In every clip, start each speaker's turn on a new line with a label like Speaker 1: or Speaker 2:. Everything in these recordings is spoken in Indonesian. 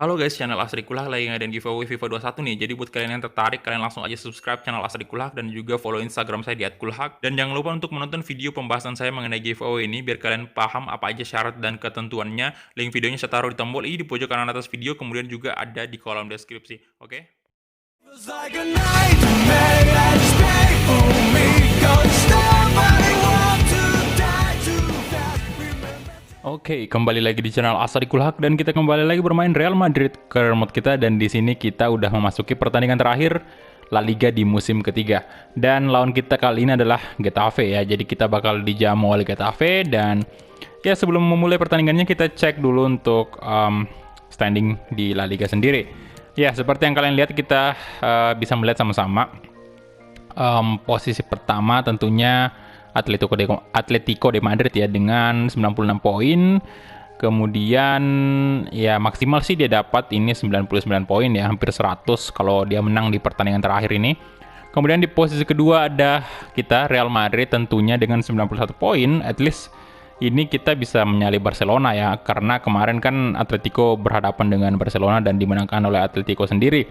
Speaker 1: Halo guys, channel Asri Kulak lagi ngadain giveaway FIFA 21 nih. Jadi buat kalian yang tertarik, kalian langsung aja subscribe channel Asri Kulak dan juga follow Instagram saya di @kulhak. Dan jangan lupa untuk menonton video pembahasan saya mengenai giveaway ini biar kalian paham apa aja syarat dan ketentuannya. Link videonya saya taruh di tombol i di pojok kanan atas video, kemudian juga ada di kolom deskripsi. Oke?
Speaker 2: Feels like a nightmare that's made for me. Don't stop, I want to die too fast.
Speaker 1: Oke, kembali lagi di channel Asri Kulhak dan kita kembali lagi bermain Real Madrid ke remote kita, dan di sini kita udah memasuki pertandingan terakhir La Liga di musim ketiga. Dan lawan kita kali ini adalah Getafe ya. Jadi kita bakal dijamu oleh Getafe, dan ya sebelum memulai pertandingannya kita cek dulu untuk standing di La Liga sendiri. Ya, seperti yang kalian lihat kita bisa melihat sama-sama. Posisi pertama tentunya Atletico de Madrid ya dengan 96 poin. Kemudian ya maksimal sih dia dapat ini 99 poin ya, hampir 100 kalau dia menang di pertandingan terakhir ini. Kemudian di posisi kedua ada kita Real Madrid tentunya dengan 91 poin. At least ini kita bisa menyalip Barcelona ya, karena kemarin kan Atletico berhadapan dengan Barcelona dan dimenangkan oleh Atletico sendiri.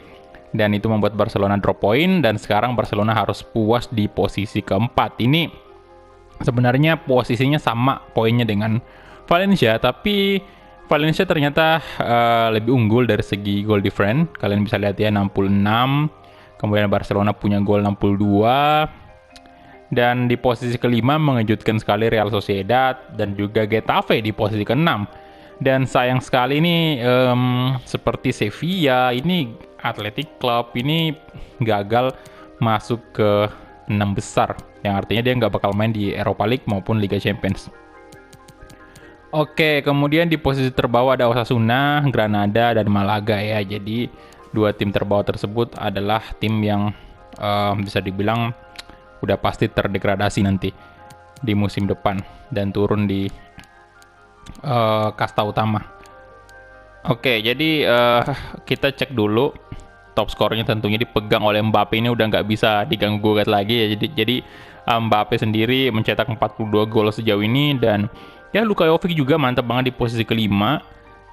Speaker 1: Dan itu membuat Barcelona drop poin, dan sekarang Barcelona harus puas di posisi keempat. Ini sebenarnya posisinya sama poinnya dengan Valencia, tapi Valencia ternyata lebih unggul dari segi goal difference. Kalian bisa lihat ya, 66. Kemudian Barcelona punya gol 62. Dan di posisi kelima mengejutkan sekali Real Sociedad dan juga Getafe di posisi keenam. Dan sayang sekali ini seperti Sevilla, ini Athletic Club ini gagal masuk ke 6 besar, yang artinya dia nggak bakal main di Europa League maupun Liga Champions. Oke, kemudian di posisi terbawah ada Osasuna, Granada, dan Malaga ya. Jadi dua tim terbawah tersebut adalah tim yang bisa dibilang udah pasti terdegradasi nanti di musim depan dan turun di kasta utama. Oke, jadi kita cek dulu. Top skornya tentunya dipegang oleh Mbappe, ini udah nggak bisa diganggu gugat lagi ya. Jadi Mbappe sendiri mencetak 42 gol sejauh ini, dan ya Luka Jovic juga mantap banget di posisi kelima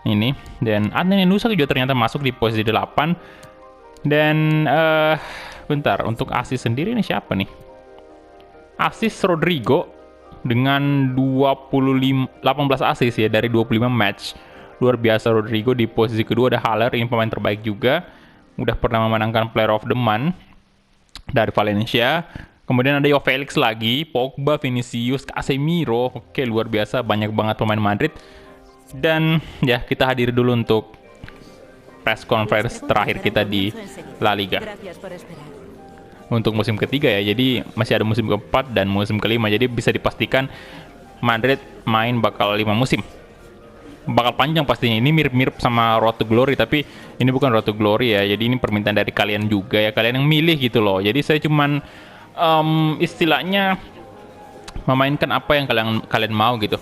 Speaker 1: ini, dan Adnan Nusa juga ternyata masuk di posisi 8. Dan bentar, untuk asis sendiri ini siapa nih? Asis Rodrigo dengan 18 asis ya dari 25 match. Luar biasa Rodrigo. Di posisi kedua ada Haller, ini pemain terbaik juga, udah pernah memenangkan Player of the Month dari Valencia. Kemudian ada Joao Felix lagi, Pogba, Vinicius, Casemiro. Oke, luar biasa, banyak banget pemain Madrid. Dan ya, kita hadir dulu untuk press conference terakhir kita di La Liga untuk musim ketiga ya. Jadi masih ada musim keempat dan musim kelima, jadi bisa dipastikan Madrid main bakal 5 musim. Bakal panjang pastinya. Ini mirip-mirip sama Road to Glory, tapi ini bukan Road to Glory ya. Jadi ini permintaan dari kalian juga ya, kalian yang milih gitu loh. Jadi saya cuman istilahnya memainkan apa yang kalian mau gitu.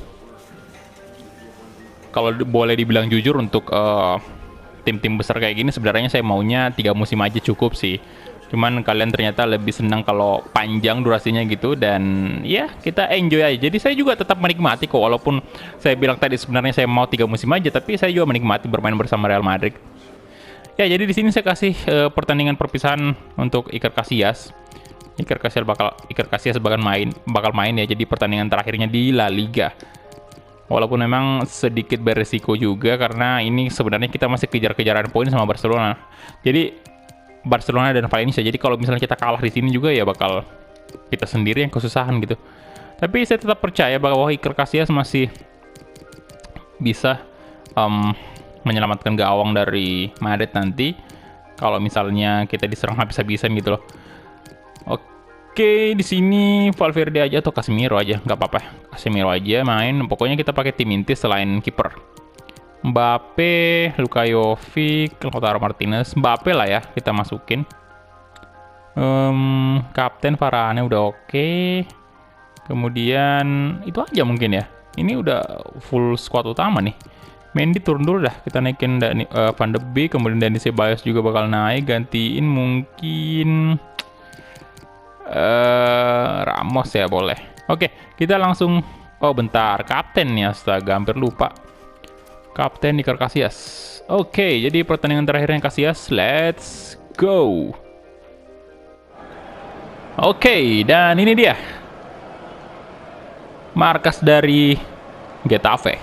Speaker 1: Kalau boleh dibilang jujur, untuk tim-tim besar kayak gini sebenarnya saya maunya 3 musim aja cukup sih. Cuman kalian ternyata lebih senang kalau panjang durasinya gitu, dan ya kita enjoy aja. Jadi saya juga tetap menikmati kok, walaupun saya bilang tadi sebenarnya saya mau 3 musim aja, tapi saya juga menikmati bermain bersama Real Madrid. Ya, jadi di sini saya kasih pertandingan perpisahan untuk Iker Casillas. Iker Casillas bakal main ya. Jadi pertandingan terakhirnya di La Liga. Walaupun memang sedikit beresiko juga, karena ini sebenarnya kita masih kejar-kejaran poin sama Barcelona. Jadi Barcelona dan Valencia. Jadi kalau misalnya kita kalah di sini juga ya bakal kita sendiri yang kesusahan gitu. Tapi saya tetap percaya bahwa Iker Casillas masih bisa menyelamatkan gawang dari Madrid nanti kalau misalnya kita diserang habis-habisan gitu loh. Oke, di sini Valverde aja atau Casemiro aja, nggak apa-apa. Casemiro aja main. Pokoknya kita pakai tim inti selain kiper. Mbappe, Luka Jovic, Lautaro Martinez. Mbappe lah ya kita masukin. Kapten Varane udah oke. Kemudian itu aja mungkin ya. Ini udah full squad utama nih. Mendy turun dulu dah, kita naikin Van de Beek. Kemudian Dani Ceballos juga bakal naik. Gantiin mungkin Ramos ya, boleh. Oke, kita langsung. Oh bentar, kapten nih, astaga hampir lupa. Kapten Iker Casillas. Oke, jadi pertandingan terakhirnya Casillas, let's go. Oke, dan ini dia markas dari Getafe.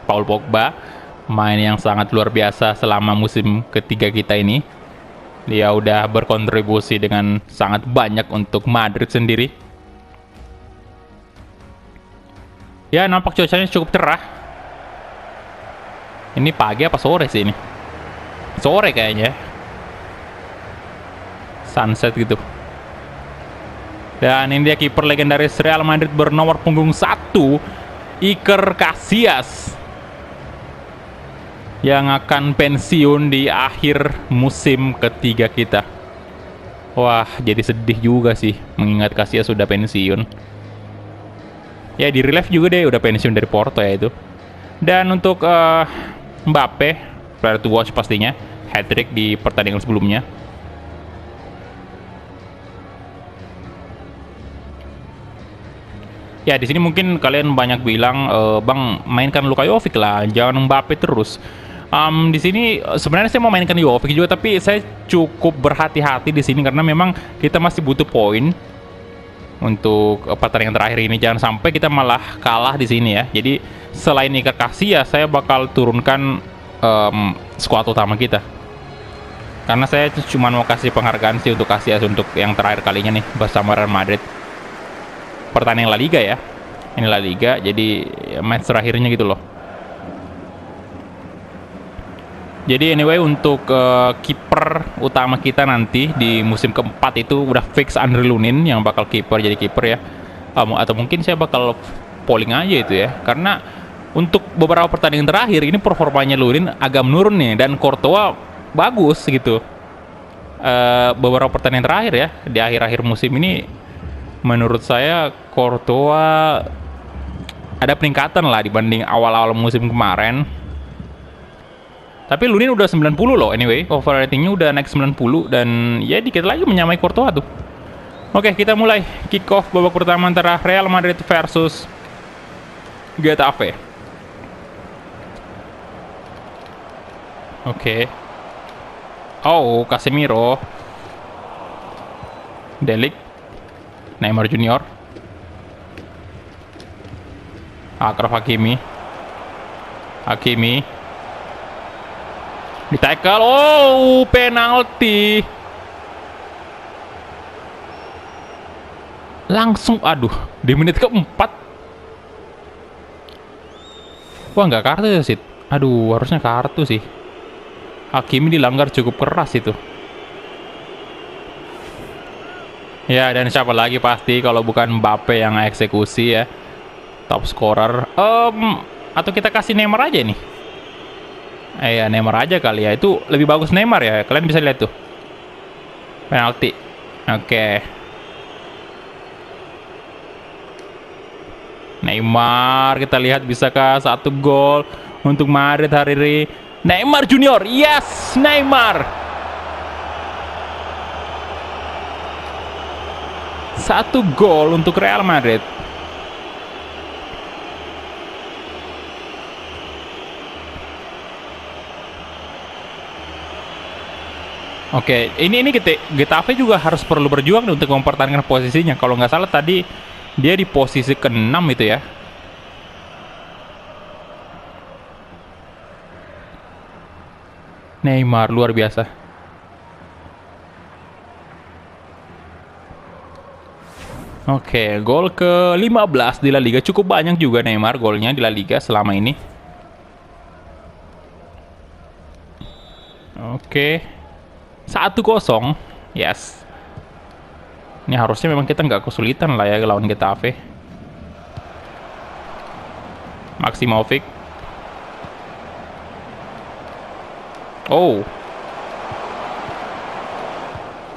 Speaker 1: Paul Pogba, main yang sangat luar biasa selama musim ketiga kita ini. Dia udah berkontribusi dengan sangat banyak untuk Madrid sendiri. Ya, nampak cuacanya cukup cerah. Ini pagi apa sore sih ini? Sore kayaknya. Sunset gitu. Dan ini dia kiper legendaris Real Madrid bernomor punggung 1, Iker Casillas, yang akan pensiun di akhir musim ketiga kita. Wah, jadi sedih juga sih mengingat Casillas sudah pensiun. Ya, di relief juga deh udah pensiun dari Porto ya itu. Dan untuk Mbappe, player to watch pastinya, hat-trick di pertandingan sebelumnya. Ya, di sini mungkin kalian banyak bilang, Bang, mainkan Luka Jovic lah, jangan Mbappe terus. Di sini sebenarnya saya mau mainkan Jovic juga, tapi saya cukup berhati-hati di sini karena memang kita masih butuh poin untuk pertandingan terakhir ini. Jangan sampai kita malah kalah di sini ya. Jadi selain Iker Casillas, saya bakal turunkan skuad utama kita. Karena saya cuma mau kasih penghargaan sih untuk Casillas untuk yang terakhir kalinya nih bersama Real Madrid. Pertandingan La Liga ya. Ini La Liga, jadi match terakhirnya gitu loh. Jadi anyway, untuk kiper utama kita nanti di musim keempat itu udah fix Andre Lunin yang bakal jadi kiper ya. Atau mungkin saya bakal polling aja itu ya. Karena untuk beberapa pertandingan terakhir ini performanya Lunin agak menurun nih, dan Courtois bagus gitu. Beberapa pertandingan terakhir ya di akhir-akhir musim ini, menurut saya Courtois ada peningkatan lah dibanding awal-awal musim kemarin. Tapi Lunin udah 90 loh anyway, over ratingnya udah naik 90, dan ya dikit lagi menyamai Courtois tuh. Oke, kita mulai kick off babak pertama antara Real Madrid versus Getafe. Oke. Oh, Casemiro, De Ligt, Neymar Junior, Achraf Hakimi, ditackle. Oh, penalti langsung, aduh, di menit keempat. Wah, nggak kartu ya sih. Aduh, harusnya kartu sih. Hakimi dilanggar cukup keras itu. Ya, dan siapa lagi pasti kalau bukan Mbappe yang eksekusi ya, top scorer. Atau kita kasih Neymar aja nih. Ya, Neymar aja kali ya. Itu lebih bagus Neymar ya. Kalian bisa lihat tuh. Penalti. Oke. Neymar, kita lihat bisakah 1 gol untuk Madrid hari ini. Neymar Junior. Yes, Neymar. 1 gol untuk Real Madrid. Oke, ini Getafe juga harus perlu berjuang untuk mempertahankan posisinya. Kalau nggak salah tadi dia di posisi ke-6 itu ya. Neymar luar biasa. Oke, gol ke-15 di La Liga. Cukup banyak juga Neymar golnya di La Liga selama ini. Oke. 1-0, yes. Ini harusnya memang kita nggak kesulitan lah ya lawan Getafe. Maximovic. Oh,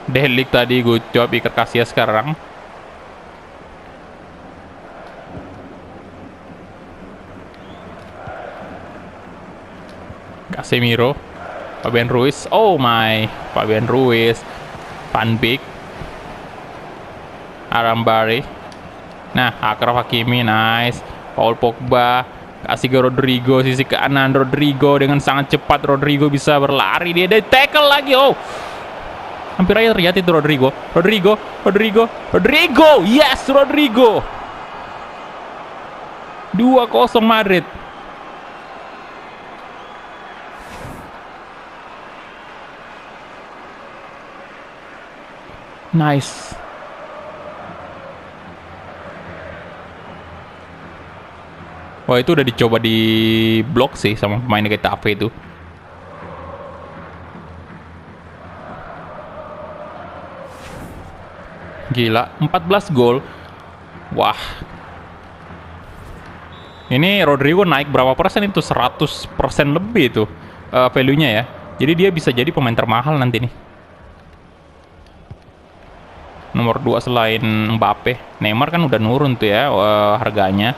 Speaker 1: De Ligt tadi good job, Iker Casillas sekarang. Casemiro. Fabian Ruiz, oh my, Fabian Ruiz, Van Beek, Arambari. Nah, Achraf Hakimi, nice. Paul Pogba, Kasih ke Rodrigo, sisi kanan. Rodrigo dengan sangat cepat. Rodrigo bisa berlari. Dia tackle lagi. Oh, hampir aja terjadi itu Rodrigo. Rodrigo. Yes, Rodrigo. 2-0 Madrid. Nice. Wah, itu udah dicoba di blok sih sama pemain Getafe itu. Gila, 14 gol. Wah. Ini Rodrigo naik berapa persen itu? 100% lebih itu value-nya ya. Jadi dia bisa jadi pemain termahal nanti nih. Nomor 2 selain Mbappe. Neymar kan udah nurun tuh ya harganya.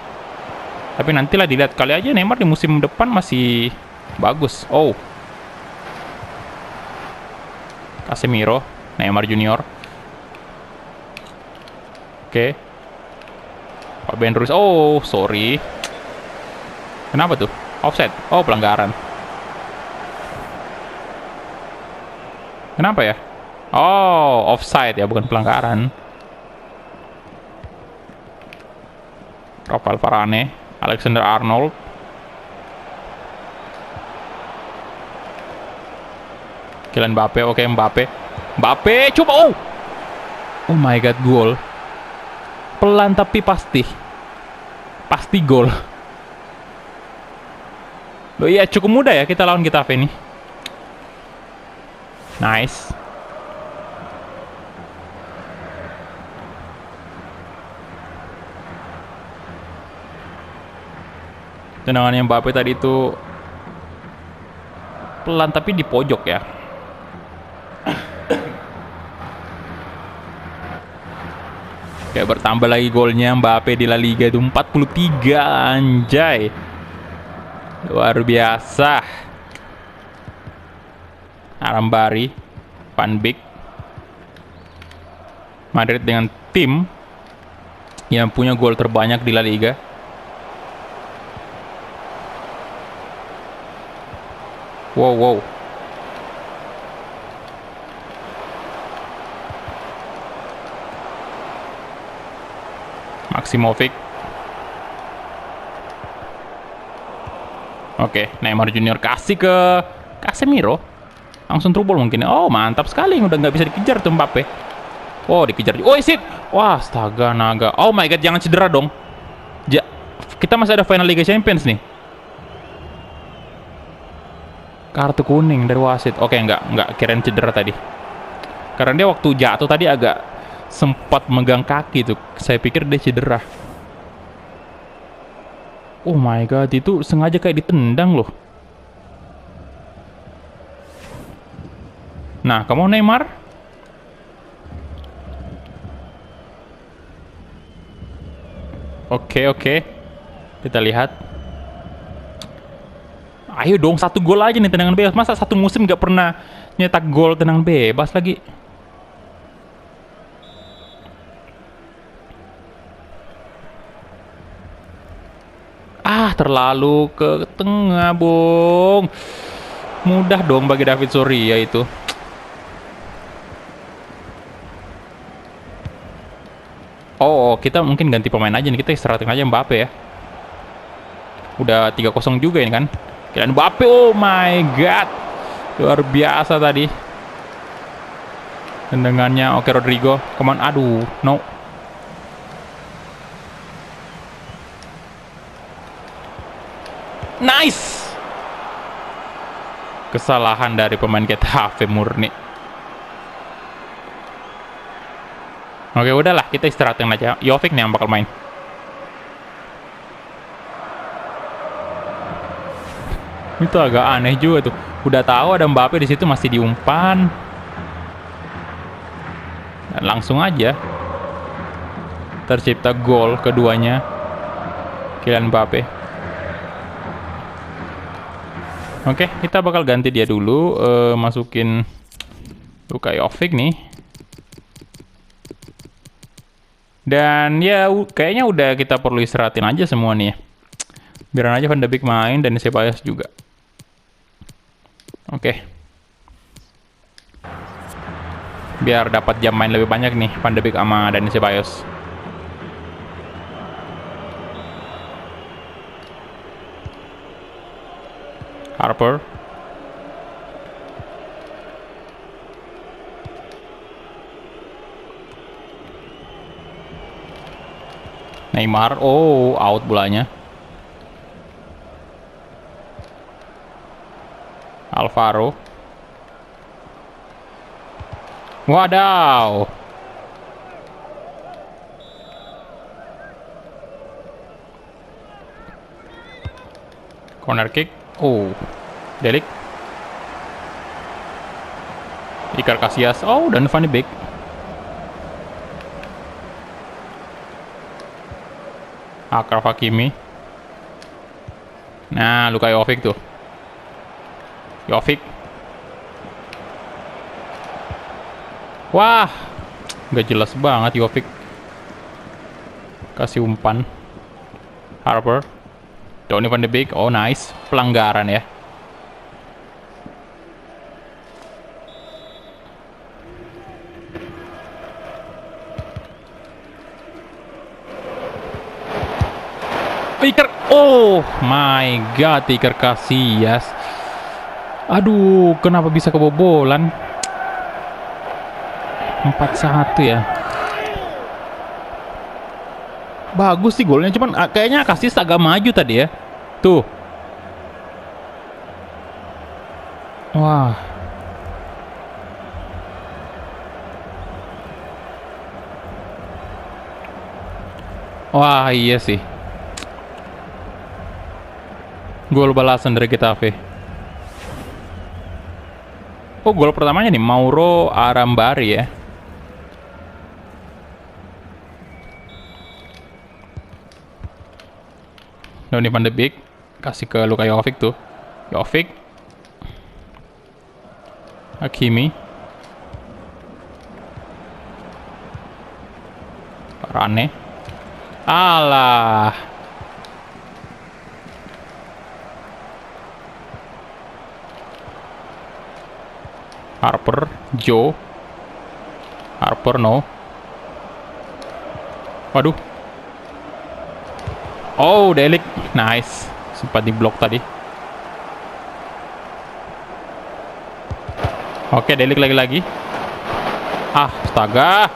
Speaker 1: Tapi nantilah dilihat, kali aja Neymar di musim depan masih bagus. Oh, Casemiro, Neymar Junior. Oke. Fabian Ruiz. Oh, sorry. Kenapa tuh? Offside. Oh, pelanggaran. Kenapa ya? Oh, offside ya, bukan pelanggaran. Rafael Varane, Alexander Arnold. Kylian Mbappe, oke Mbappe. Mbappe, coba. Oh. Oh my god, gol. Pelan tapi pasti. Pasti gol. Loh iya, cukup mudah ya kita lawan Getafe nih. Nice. Tendangannya Mbappe tadi itu pelan tapi di pojok ya. Kayak bertambah lagi golnya Mbappe di La Liga itu 43, anjay. Luar biasa. Arambari, Van Beek. Madrid dengan tim yang punya gol terbanyak di La Liga. Wow. Maximovic. Oke, Neymar Junior kasih ke Casemiro. Langsung trouble mungkin. Oh, mantap sekali. Udah nggak bisa dikejar tuh Mbappe. Oh, dikejar. Oh, sip. Wah, astaga naga. Oh my god, jangan cedera dong. Kita masih ada final Liga Champions nih. Kartu kuning dari wasit. Oke, nggak kirain cedera tadi. Karena dia waktu jatuh tadi agak sempat megang kaki tuh. Saya pikir dia cedera. Oh my god, itu sengaja kayak ditendang loh. Nah, kamu Neymar? Oke. Kita lihat. Ayo dong, 1 gol aja nih tendangan bebas. Masa 1 musim nggak pernah nyetak gol tendangan bebas lagi? Terlalu ke tengah, Bung. Mudah dong bagi David Soria itu. Oh, kita mungkin ganti pemain aja nih. Kita istirahatin aja Mbappe ya. Udah 3-0 juga ini kan. Kylian Mbappe, oh my god. Luar biasa tadi. Tendangannya, oke Rodrigo. Come on, aduh, no. Nice. Kesalahan dari pemain Getafe murni. Oke, udahlah, kita istirahatin aja. Jovic nih yang bakal main. Itu agak aneh juga tuh. Udah tahu ada Mbappe di situ masih diumpan. Dan langsung aja tercipta gol keduanya. Kylian Mbappe. Oke, kita bakal ganti dia dulu. Masukin Luka Jovic nih. Dan ya kayaknya udah kita perlu istirahatin aja semua nih ya. Biarin aja Van de Beek main dan Ceballos juga. Oke. Biar dapat jam main lebih banyak nih Van de Beek sama Dani Ceballos. Harper. Neymar. Oh, out bolanya. Alvaro. Wadaw. Corner kick. Oh, Delik. Iker Casillas. Oh, dan Van de Beek. Akraf Hakimi. Nah, Luka Jovic tuh. Jovic. Wah, nggak jelas banget Jovic. Kasih umpan. Harper. Donny van de Beek. Oh, nice. Pelanggaran ya. Iker. Oh my god, Iker Casillas. Aduh, kenapa bisa kebobolan? 4-1 ya. Bagus sih golnya, cuman kayaknya Casillas agak maju tadi ya. Tuh. Wah. Wah, iya sih. Gol balasan dari Getafe. Oh, gol pertamanya nih Mauro Arambari ya. Donny van de Beek kasih ke Luka Jovic tuh. Jovic. Hakimi. Rane. Alah. Harper, Joe. Harper, no. Waduh. Oh, Delik. Nice. Sempat diblok tadi. Oke, Delik lagi-lagi. Ah, astaga.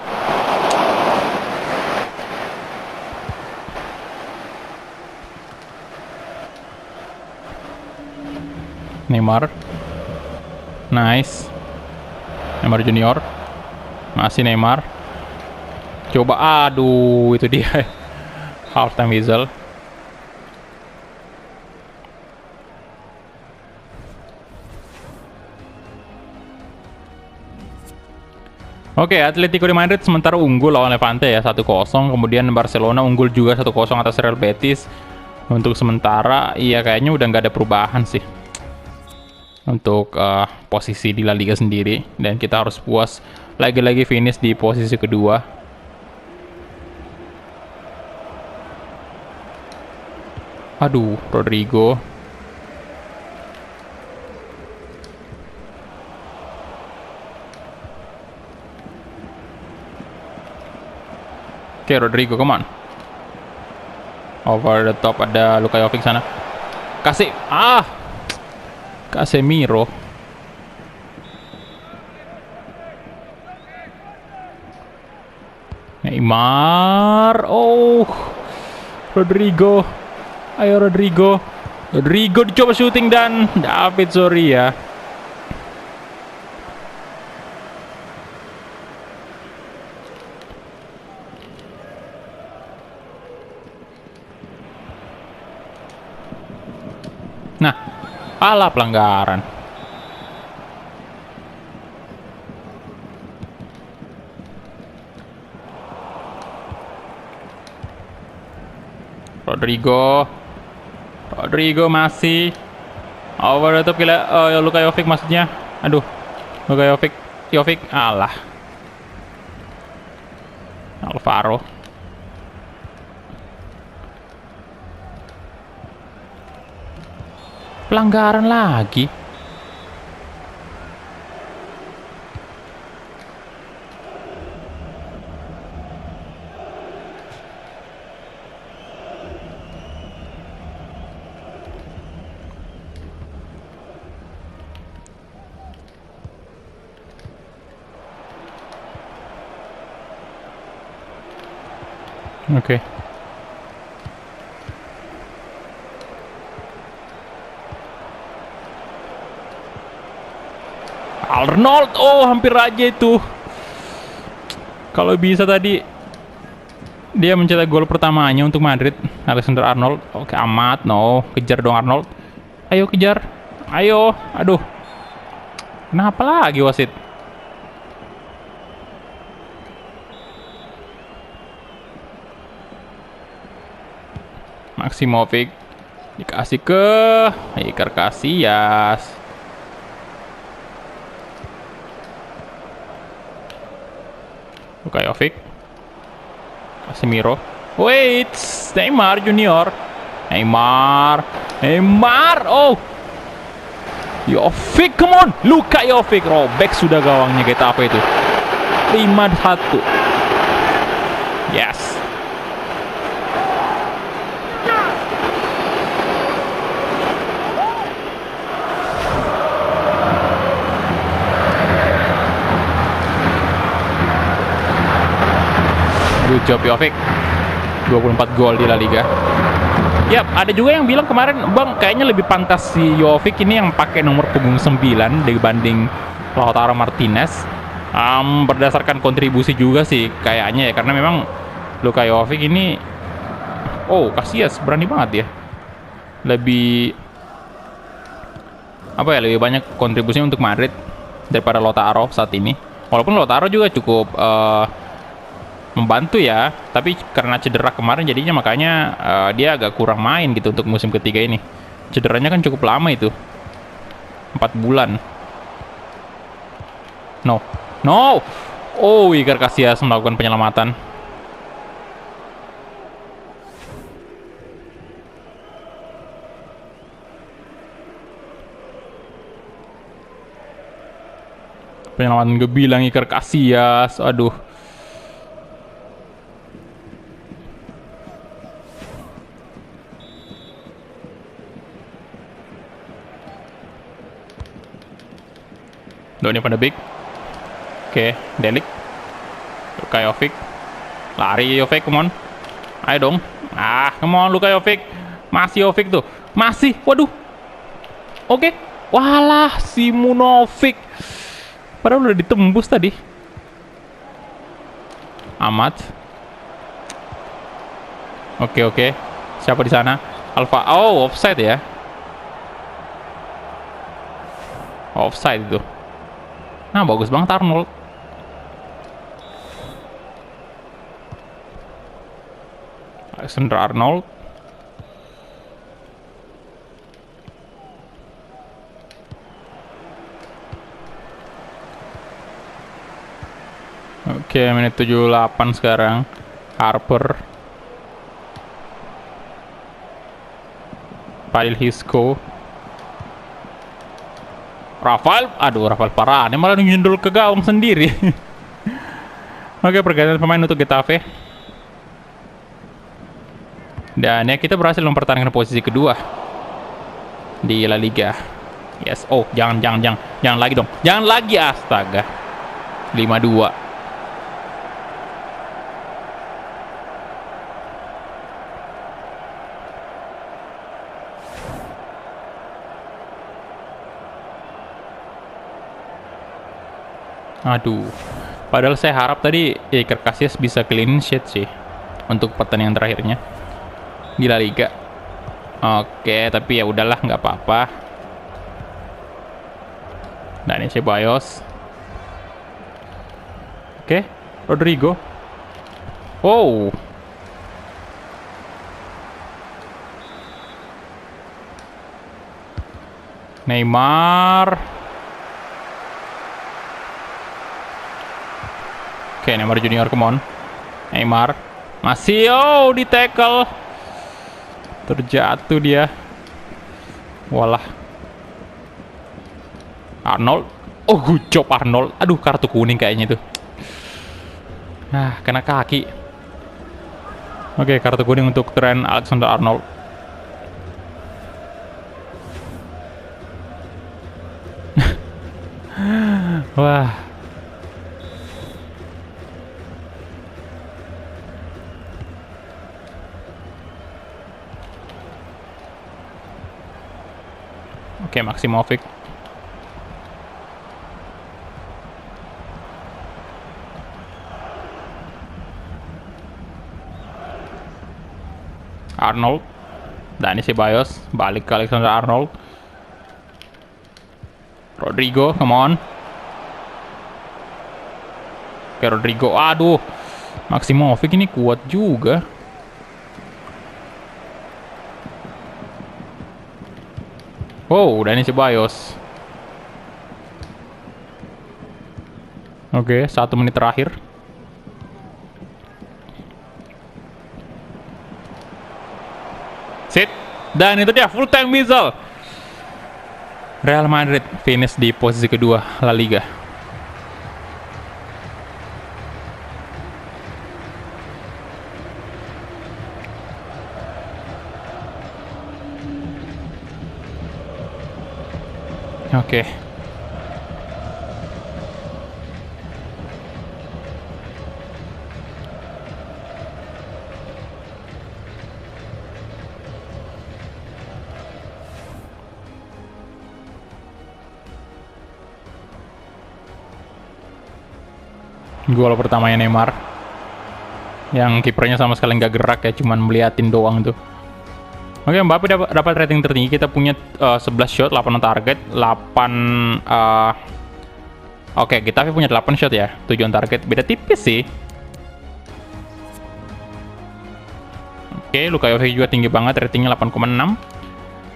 Speaker 1: Neymar. Nice. Neymar Junior. Masih Neymar. Coba, aduh, itu dia. Half time whistle. Oke, Atletico de Madrid sementara unggul lawan Levante ya 1-0. Kemudian Barcelona unggul juga 1-0 atas Real Betis. Untuk sementara, iya kayaknya udah nggak ada perubahan sih untuk posisi di La Liga sendiri, dan kita harus puas lagi-lagi finish di posisi kedua. Aduh, Rodrigo. Oke, Rodrigo, come on. Over the top, ada Luka Jovic sana. Kasih, Casemiro. Neymar. Oh, Rodrigo. Ayo Rodrigo. Rodrigo dicoba shooting dan David Soria. Nah, alah pelanggaran. Rodrigo masih over the top, gila. Luka Jovic maksudnya. Aduh, Luka Jovic, alah. Alvaro. Pelanggaran lagi. Oke. Arnold, oh hampir aja itu. Kalau bisa tadi dia mencetak gol pertamanya untuk Madrid, Alexander Arnold. Oke, amat, no, kejar dong Arnold. Ayo kejar, ayo, aduh. Kenapa lagi wasit? Maximovic dikasih ke Iker Casillas. Lukajovic, Casemiro. Wait, Neymar Junior. Neymar, oh, Jovic, come on, Lukajovic robek sudah gawangnya kita apa itu? 5-1. Yes. Good job Jovic. 24 gol di La Liga. Yap, ada juga yang bilang kemarin, Bang, kayaknya lebih pantas si Jovic ini yang pakai nomor punggung 9 dibanding Lautaro Martinez. Berdasarkan kontribusi juga sih kayaknya ya, karena memang Lukajovic ini, oh Casillas berani banget ya, lebih apa ya, lebih banyak kontribusinya untuk Madrid daripada Lautaro saat ini. Walaupun Lautaro juga cukup membantu ya, tapi karena cedera kemarin jadinya makanya dia agak kurang main gitu untuk musim ketiga ini. Cederanya kan cukup lama itu, 4 bulan. No, oh Iker Casillas melakukan penyelamatan. Penyelamatan gue bilang Iker Casillas, aduh. Donny van de Beek. Oke, Delik. Lukajovic. Lari Jovic, come on. Ayo dong. Come on Lukajovic. Masih Jovic tuh. Masih. Waduh. Oke. Walah, Simonovic. Padahal udah ditembus tadi. Amat. Oke. Siapa di sana? Alfa. Oh, offside ya. Offside itu. Nah, bagus banget Arnold. Alexander Arnold. Oke, menit 78 sekarang. Harper. Pail Hisco. Rafael parah, ini malah nyundul ke gawang sendiri. Oke, pergantian pemain untuk Getafe. Dan ya kita berhasil mempertahankan posisi kedua di La Liga. Yes, oh jangan lagi dong, jangan lagi, astaga. 5-2. Aduh, padahal saya harap tadi Iker Casillas bisa clean sheet sih untuk pertandingan terakhirnya di La Liga. Oke, tapi ya udahlah, nggak apa-apa. Dan ini Ceballos. Oke, Rodrigo. Oh, Neymar. Oke, Neymar Junior, come on. Neymar. Masih, di tackle. Terjatuh dia. Walah. Arnold. Oh, good job Arnold. Aduh, kartu kuning kayaknya itu. Ah, kena kaki. Oke, kartu kuning untuk Trent Alexander-Arnold. Wah. Oke, Maximovic. Arnold. Dani Ceballos balik ke Alexander Arnold. Rodrigo, come on. Oke, Rodrigo. Aduh, Maximovic ini kuat juga. Wow, Dani Ceballos. Oke, 1 menit terakhir. Sit. Dan itu dia full tank missile. Real Madrid finish di posisi kedua La Liga. Oke. Gol pertamanya Neymar, yang kipernya sama sekali nggak gerak ya, cuman meliatin doang tuh. Oke, Mbappe dapat rating tertinggi. Kita punya 11 shot, 8 on target, 8 Oke, kita punya 8 shot ya, 7 on target. Beda tipis sih. Oke, Luka Jovic juga tinggi banget, ratingnya 8,6.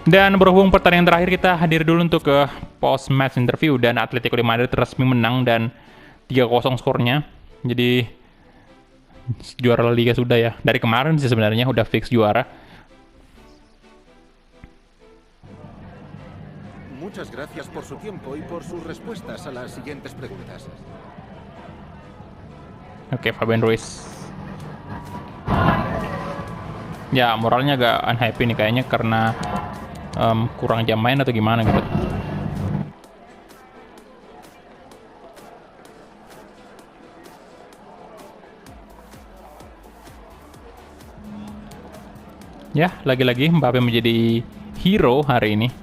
Speaker 1: Dan berhubung pertandingan terakhir, kita hadir dulu untuk ke post match interview, dan Atletico de Madrid resmi menang dan 3-0 skornya. Jadi juara La Liga sudah ya. Dari kemarin sih sebenarnya udah fix juara.
Speaker 3: Muchas gracias por su tiempo y por sus respuestas a las siguientes preguntas.
Speaker 1: Oke, Fabian Ruiz. Ya, moralnya agak unhappy nih kayaknya karena kurang jam main atau gimana gitu. Ya, lagi-lagi Mbappe menjadi hero hari ini.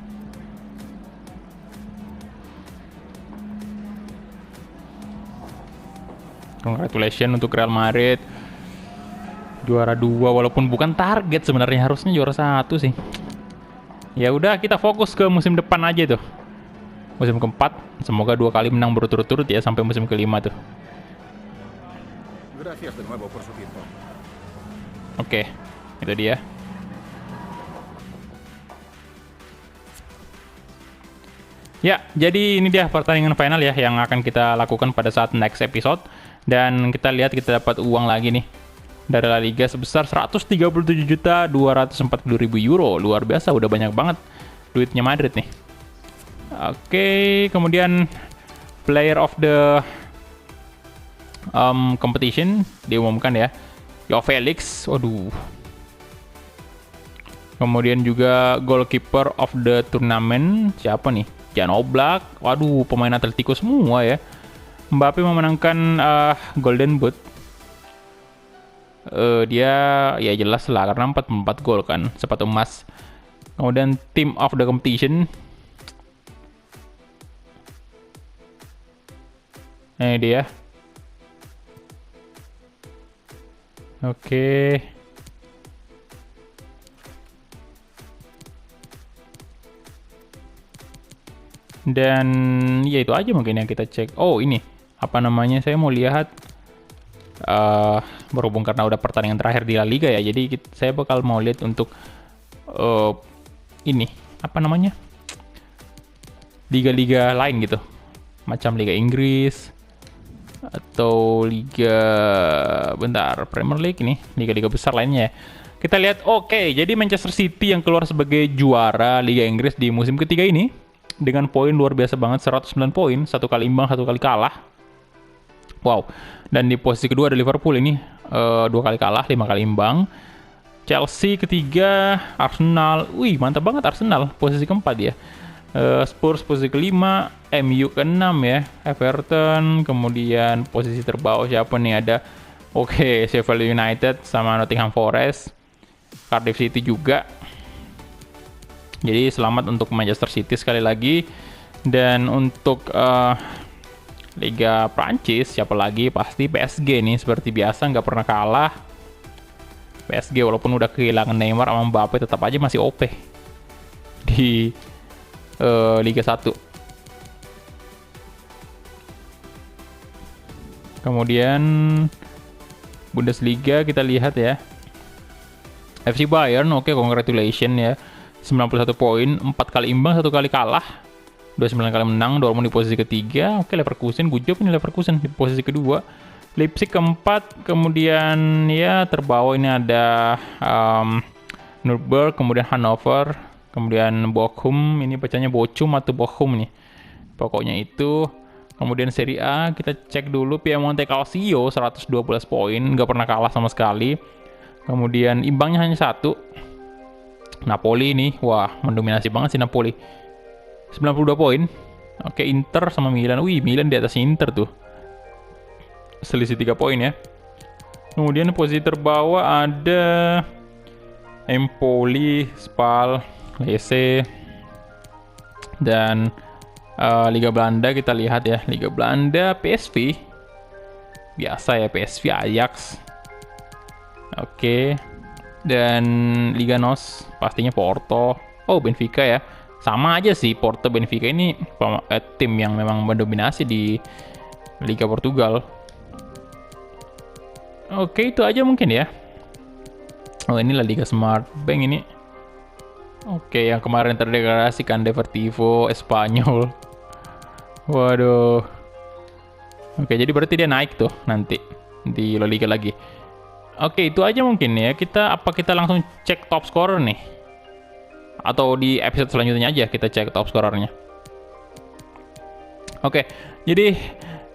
Speaker 1: Congratulations untuk Real Madrid. Juara 2 walaupun bukan target sebenarnya, harusnya juara 1 sih. Ya udah, kita fokus ke musim depan aja tuh. Musim keempat, semoga 2 kali menang berturut-turut ya sampai musim kelima tuh.
Speaker 3: Gracias de nuevo por su tiempo.
Speaker 1: Oke, itu dia. Ya, jadi ini dia pertandingan final ya yang akan kita lakukan pada saat next episode. Dan kita lihat kita dapat uang lagi nih dari La Liga sebesar 137.240.000 euro. Luar biasa, udah banyak banget duitnya Madrid nih. Oke, kemudian player of the competition diumumkan ya. Joao Felix, waduh. Kemudian juga goalkeeper of the tournament, siapa nih? Jan Oblak, waduh, pemain Atletico semua ya. Mbappe memenangkan Golden Boot. Dia ya jelas lah karena 44 gol kan, sepatu emas. Kemudian team of the competition. Ini dia. Oke. Dan ya itu aja mungkin yang kita cek. Oh ini, apa namanya, saya mau lihat berhubung karena udah pertandingan terakhir di La Liga ya, jadi saya bakal mau lihat untuk ini, apa namanya, liga-liga lain gitu, macam Liga Inggris atau Liga, bentar, Premier League nih, liga-liga besar lainnya ya. Kita lihat, oke, jadi Manchester City yang keluar sebagai juara Liga Inggris di musim ketiga ini dengan poin luar biasa banget, 109 poin, 1 kali imbang, 1 kali kalah. Wow. Dan di posisi kedua ada Liverpool ini, 2 kali kalah, 5 kali imbang. Chelsea ketiga, Arsenal, wih mantap banget Arsenal, posisi keempat ya. Spurs posisi kelima, MU keenam ya, Everton, kemudian posisi terbawah siapa nih, ada Sheffield United sama Nottingham Forest, Cardiff City juga. Jadi selamat untuk Manchester City sekali lagi. Dan untuk Liga Prancis siapa lagi, pasti PSG nih, seperti biasa nggak pernah kalah. PSG walaupun udah kehilangan Neymar sama Mbappe tetap aja masih OP di Liga 1. Kemudian Bundesliga kita lihat ya. FC Bayern, congratulations ya. 91 poin, 4 kali imbang, 1 kali kalah. 29 kali menang, Dortmund di posisi ketiga. Leverkusen, good job ini Leverkusen di posisi kedua. Leipzig keempat, kemudian ya terbawah ini ada Nürnberg, kemudian Hannover, kemudian Bochum, ini bacanya Bochum atau Bochum nih. Pokoknya itu. Kemudian Serie A, kita cek dulu Piemonte Calcio 112 poin, nggak pernah kalah sama sekali. Kemudian imbangnya hanya 1. Napoli nih, wah mendominasi banget sih Napoli. 92 poin. Inter sama Milan. Wih, Milan di atas Inter tuh. Selisih 3 poin ya. Kemudian posisi terbawah ada Empoli, Spal, Lecce, dan Liga Belanda kita lihat ya. Liga Belanda PSV. Biasa ya PSV, Ajax. Dan Liga NOS pastinya Porto. Benfica ya. Sama aja sih, Porto Benfica ini tim yang memang mendominasi di Liga Portugal. Itu aja mungkin ya. Inilah Liga Smart Bank ini. Yang kemarin terdeklarasikan Deportivo Espanyol. Waduh. Jadi berarti dia naik tuh nanti di La Liga lagi. Itu aja mungkin ya. Kita langsung cek top scorer nih? Atau di episode selanjutnya aja kita cek top scorernya. Jadi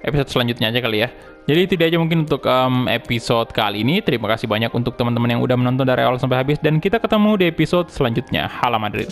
Speaker 1: episode selanjutnya aja kali ya. Jadi itu aja mungkin untuk episode kali ini. Terima kasih banyak untuk teman-teman yang udah menonton dari awal sampai habis. Dan kita ketemu di episode selanjutnya. Hala Madrid.